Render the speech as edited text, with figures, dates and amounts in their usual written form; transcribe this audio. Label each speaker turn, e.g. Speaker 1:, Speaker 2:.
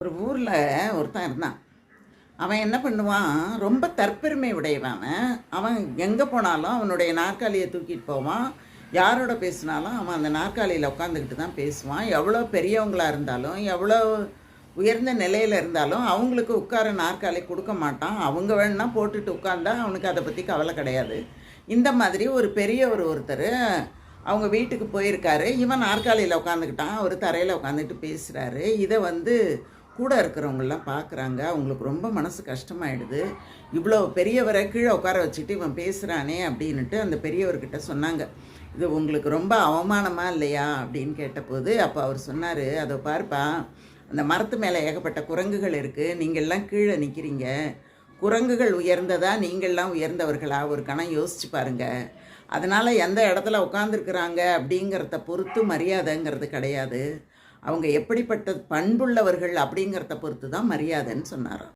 Speaker 1: ஒரு ஊரில் ஒருத்தன் இருந்தான். அவன் என்ன பண்ணுவான், ரொம்ப தற்பெருமை உடையவன் அவன். அவன் எங்கே போனாலும் அவனுடைய நாற்காலியை தூக்கிட்டு போவான். யாரோட பேசினாலும் அவன் அந்த நாற்காலியில் உட்காந்துக்கிட்டு தான் பேசுவான். எவ்வளோ பெரியவங்களாக இருந்தாலும், எவ்வளோ உயர்ந்த நிலையில் இருந்தாலும் அவங்களுக்கு உட்கார நாற்காலி கொடுக்க மாட்டான். அவங்க வேணுன்னா போட்டுட்டு உட்காந்தா அவனுக்கு அதை பற்றி கவலை கிடையாது. இந்த மாதிரி ஒரு பெரியவர் ஒருத்தர் அவங்க வீட்டுக்கு போயிருக்காரு. இவன் நாற்காலியில் உட்காந்துக்கிட்டான், அவர் தரையில் உட்காந்துட்டு பேசுகிறாரு. இதை கூட இருக்கிறவங்களாம் பார்க்குறாங்க. அவங்களுக்கு ரொம்ப மனசு கஷ்டமாயிடுது. இவ்வளோ பெரியவரை கீழே உட்கார வச்சுட்டு இவன் பேசுகிறானே அப்படின்ட்டு அந்த பெரியவர்கிட்ட சொன்னாங்க, இது உங்களுக்கு ரொம்ப அவமானமா இல்லையா அப்படின்னு கேட்டபோது அப்போ அவர் சொன்னார், அதை பார்ப்பா, அந்த மரத்து மேலே ஏகப்பட்ட குரங்குகள் இருக்குது, நீங்கள்லாம் கீழே நிற்கிறீங்க. குரங்குகள் உயர்ந்ததா, நீங்கள்லாம் உயர்ந்தவர்களா, ஒரு கணம் யோசிச்சு பாருங்கள். அதனால் எந்த இடத்துல உட்காந்துருக்குறாங்க அப்படிங்கிறத பொறுத்து மரியாதைங்கிறது கிடையாது. அவங்க எப்படிப்பட்ட பண்புள்ளவர்கள் அப்படிங்கிறத பொறுத்து தான் மரியாதைன்னு சொன்னாராம்.